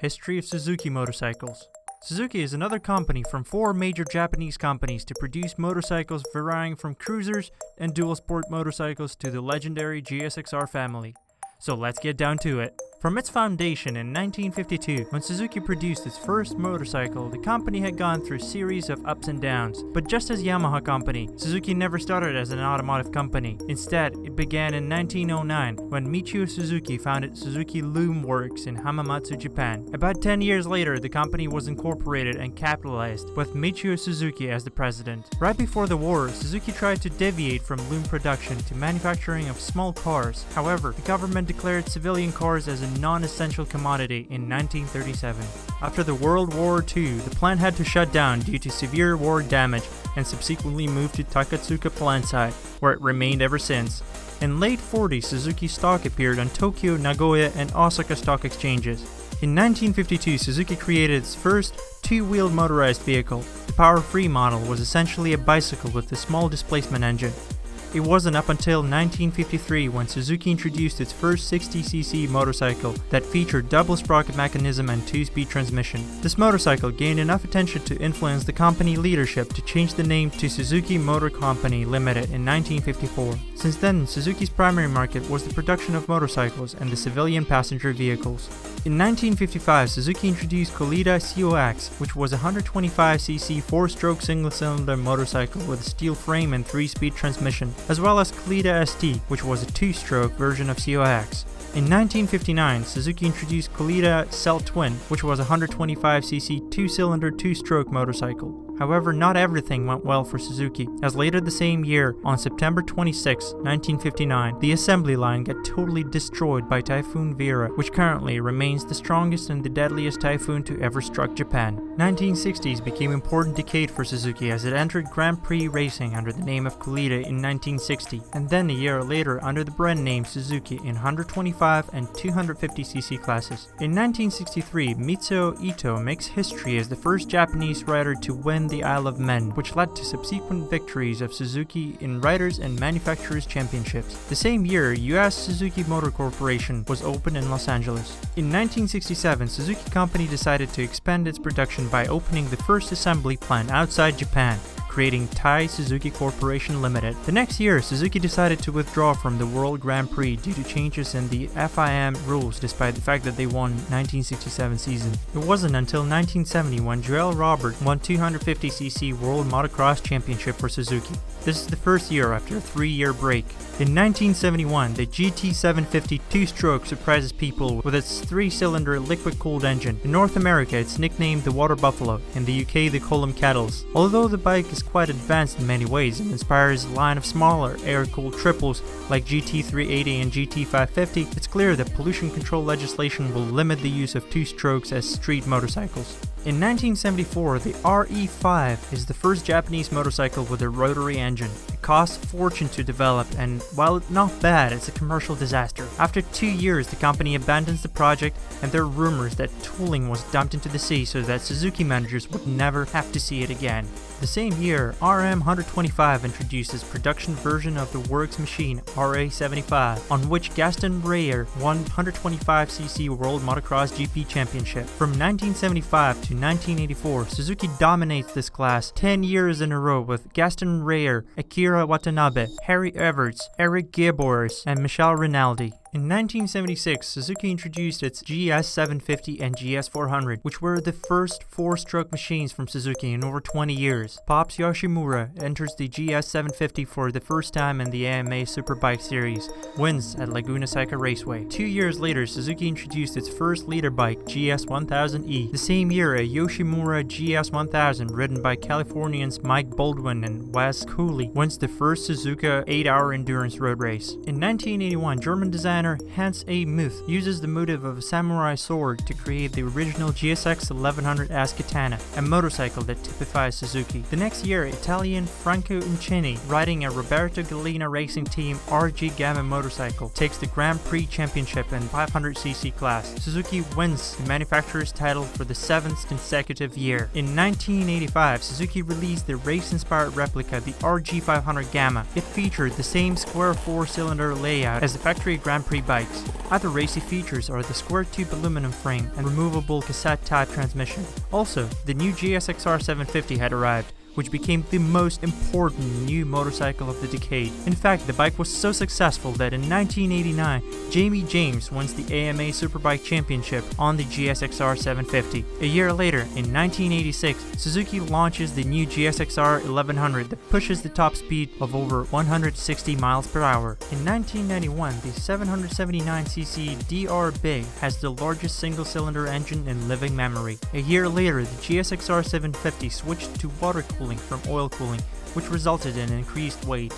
History of Suzuki motorcycles. Suzuki is another company from 4 major Japanese companies to produce motorcycles varying from cruisers and dual sport motorcycles to the legendary GSXR family. So let's get down to it. From its foundation in 1952, when Suzuki produced its first motorcycle, the company had gone through a series of ups and downs. But just as Yamaha company, Suzuki never started as an automotive company. Instead, it began in 1909 when Michio Suzuki founded Suzuki Loom Works in Hamamatsu, Japan. About 10 years later, the company was incorporated and capitalized, with Michio Suzuki as the president. Right before the war, Suzuki tried to deviate from loom production to manufacturing of small cars. However, the government declared civilian cars as a non-essential commodity in 1937. After the World War II, the plant had to shut down due to severe war damage and subsequently moved to Takatsuka plant site, where it remained ever since. In late 40s, Suzuki stock appeared on Tokyo, Nagoya, and Osaka stock exchanges. In 1952, Suzuki created its first two-wheeled motorized vehicle. The power-free model was essentially a bicycle with a small displacement engine. It wasn't up until 1953 when Suzuki introduced its first 60cc motorcycle that featured double sprocket mechanism and 2-speed transmission. This motorcycle gained enough attention to influence the company leadership to change the name to Suzuki Motor Company Limited in 1954. Since then, Suzuki's primary market was the production of motorcycles and the civilian passenger vehicles. In 1955, Suzuki introduced Khalida COX, which was a 125cc 4-stroke single-cylinder motorcycle with a steel frame and 3-speed transmission, as well as Khalida ST, which was a 2-stroke version of COX. In 1959, Suzuki introduced Khalida Cell Twin, which was a 125cc 2-cylinder 2-stroke motorcycle. However, not everything went well for Suzuki, as later the same year, on September 26, 1959, the assembly line got totally destroyed by Typhoon Vera, which currently remains the strongest and the deadliest typhoon to ever struck Japan. 1960s became an important decade for Suzuki as it entered Grand Prix racing under the name of Khalida in 1960, and then a year later under the brand name Suzuki in 125 and 250cc classes. In 1963, Mitsuo Ito makes history as the first Japanese rider to win the Isle of Man, which led to subsequent victories of Suzuki in Riders and Manufacturers Championships. The same year, US Suzuki Motor Corporation was opened in Los Angeles. In 1967, Suzuki Company decided to expand its production by opening the first assembly plant outside Japan, creating Tai Suzuki Corporation Limited. The next year, Suzuki decided to withdraw from the World Grand Prix due to changes in the FIM rules despite the fact that they won 1967 season. It wasn't until 1970 when Joel Robert won 250cc World Motocross Championship for Suzuki. This is the first year after a 3-year break. In 1971, the GT750 two-stroke surprises people with its 3-cylinder liquid-cooled engine. In North America, it's nicknamed the Water Buffalo, in the UK the Column Kettles. Although the bike is quite advanced in many ways and inspires a line of smaller air-cooled triples like GT380 and GT550, it's clear that pollution control legislation will limit the use of two-strokes as street motorcycles. In 1974, the RE5 is the first Japanese motorcycle with a rotary engine. It costs a fortune to develop, and while it's not bad, it's a commercial disaster. After 2 years, the company abandons the project, and there are rumors that tooling was dumped into the sea so that Suzuki managers would never have to see it again. The same year, RM125 introduced its production version of the works machine RA75, on which Gaston Rayher won 125cc World Motocross GP Championship. From 1975 to 1984, Suzuki dominates this class 10 years in a row with Gaston Rayher, Akira Watanabe, Harry Everts, Eric Gabors, and Michel Rinaldi. In 1976, Suzuki introduced its GS750 and GS400, which were the first 4-stroke machines from Suzuki in over 20 years. Pops Yoshimura enters the GS750 for the first time in the AMA Superbike series, wins at Laguna Seca Raceway. 2 years later, Suzuki introduced its first leader bike, GS1000E. The same year, a Yoshimura GS1000, ridden by Californians Mike Baldwin and Wes Cooley, wins the first Suzuka 8-hour endurance road race. In 1981, German designer Hans A. Muth uses the motif of a samurai sword to create the original GSX 1100S Katana, a motorcycle that typifies Suzuki. The next year, Italian Franco Uncini, riding a Roberto Gallina racing team RG Gamma motorcycle, takes the Grand Prix Championship in 500cc class. Suzuki wins the manufacturer's title for the 7th consecutive year. In 1985, Suzuki released the race-inspired replica, the RG500 Gamma. It featured the same square 4-cylinder layout as the factory Grand Prix bikes. Other racy features are the square tube aluminum frame and removable cassette-type transmission. Also, the new GSXR 750 had arrived, which became the most important new motorcycle of the decade. In fact, the bike was so successful that in 1989, Jamie James wins the AMA Superbike Championship on the GSXR 750. A year later, in 1986, Suzuki launches the new GSXR 1100 that pushes the top speed of over 160 miles per hour. In 1991, the 779cc DR Big has the largest single-cylinder engine in living memory. A year later, the GSXR 750 switched to water cooling from oil cooling, which resulted in increased weight.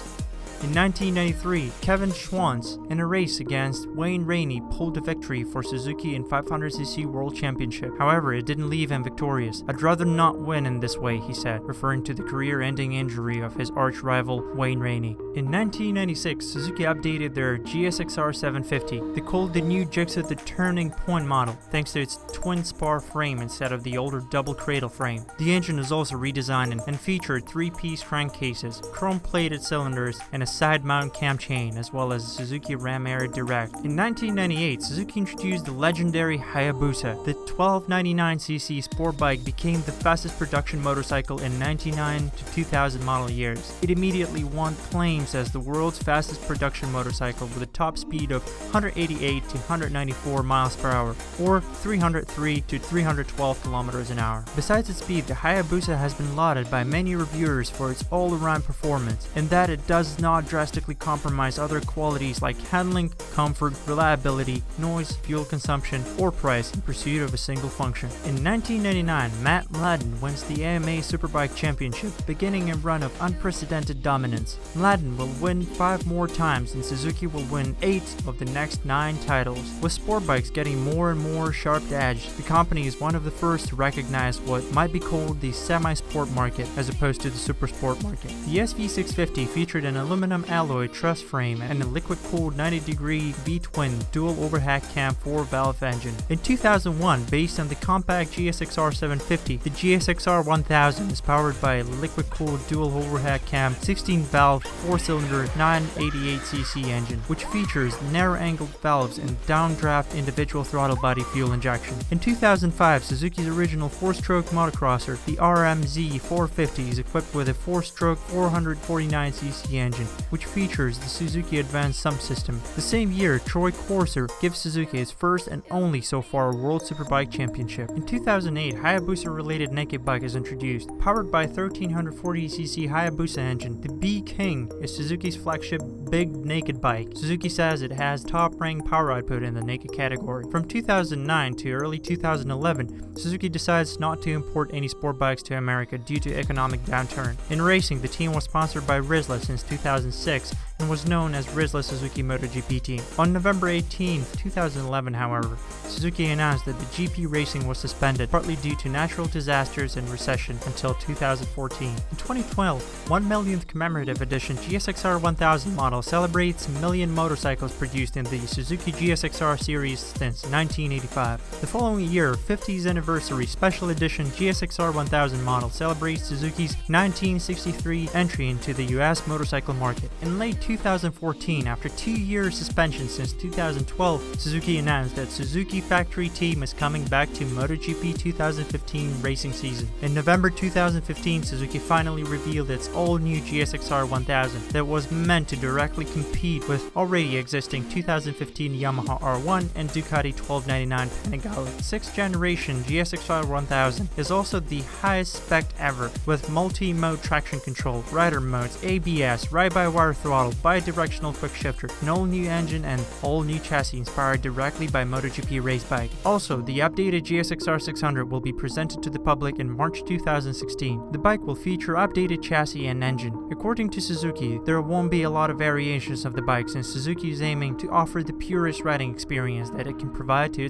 In 1993, Kevin Schwantz, in a race against Wayne Rainey, pulled a victory for Suzuki in 500cc World Championship. However, it didn't leave him victorious. "I'd rather not win in this way," he said, referring to the career-ending injury of his arch-rival Wayne Rainey. In 1996, Suzuki updated their GSXR 750. They called the new Gixxer the Turning Point model, thanks to its twin-spar frame instead of the older double-cradle frame. The engine was also redesigned and featured three-piece crankcases, chrome-plated cylinders, and a side-mount cam chain, as well as a Suzuki Ram Air Direct. In 1998, Suzuki introduced the legendary Hayabusa. The 1299cc sport bike became the fastest production motorcycle in 99 to 2000 model years. It immediately won claims as the world's fastest production motorcycle with a top speed of 188 to 194 miles per hour, or 303 to 312 kilometers an hour. Besides its speed, the Hayabusa has been lauded by many reviewers for its all-around performance, and that it does not drastically compromise other qualities like handling, comfort, reliability, noise, fuel consumption, or price in pursuit of a single function. In 1999, Matt Mladen wins the AMA Superbike Championship, beginning a run of unprecedented dominance. Mladen will win 5 more times and Suzuki will win 8 of the next 9 titles. With sport bikes getting more and more sharp-edged, the company is one of the first to recognize what might be called the semi-sport market as opposed to the super sport market. The SV650 featured an aluminum alloy truss frame and a liquid-cooled 90-degree V-twin dual overhead cam 4-valve engine. In 2001, based on the compact GSXR 750, the GSXR 1000 is powered by a liquid-cooled dual overhead cam 16-valve 4-cylinder 988cc engine, which features narrow-angled valves and downdraft individual throttle body fuel injection. In 2005, Suzuki's original 4-stroke motocrosser, the RMZ 450, is equipped with a 4-stroke 449cc engine, which features the Suzuki Advanced Sump System. The same year, Troy Corser gives Suzuki its first and only so far World Superbike Championship. In 2008, Hayabusa-related naked bike is introduced. Powered by a 1340cc Hayabusa engine, the B-King is Suzuki's flagship big naked bike. Suzuki says it has top-ranked power output in the naked category. From 2009 to early 2011, Suzuki decides not to import any sport bikes to America due to economic downturn. In racing, the team was sponsored by Rizla since 2006 and was known as Rizla Suzuki MotoGP team. On November 18, 2011, however, Suzuki announced that the GP racing was suspended, partly due to natural disasters and recession, until 2014. In 2012, 1 millionth commemorative edition GSXR 1000 model celebrates a million motorcycles produced in the Suzuki GSXR series since 1985. The following year, 50th anniversary special edition GSXR 1000 model celebrates Suzuki's 1963 entry into the US motorcycle market. In late 2014, after 2 years suspension since 2012, Suzuki announced that Suzuki factory team is coming back to MotoGP 2015 racing season. In November 2015, Suzuki finally revealed its all-new GSXR 1000 that was meant to directly compete with already existing 2015 Yamaha R1 and Ducati 1299 Panigale. 6th generation GSXR 1000 is also the highest spec ever, with multi-mode traction control, rider modes, ABS, ride-by-wire throttle, bi-directional quick shifter, an all-new engine, and all-new chassis inspired directly by MotoGP race bike. Also, the updated GSXR 600 will be presented to the public in March 2016. The bike will feature updated chassis and engine. According to Suzuki, there won't be a lot of variations of the bike since Suzuki is aiming to offer the purest riding experience that it can provide to its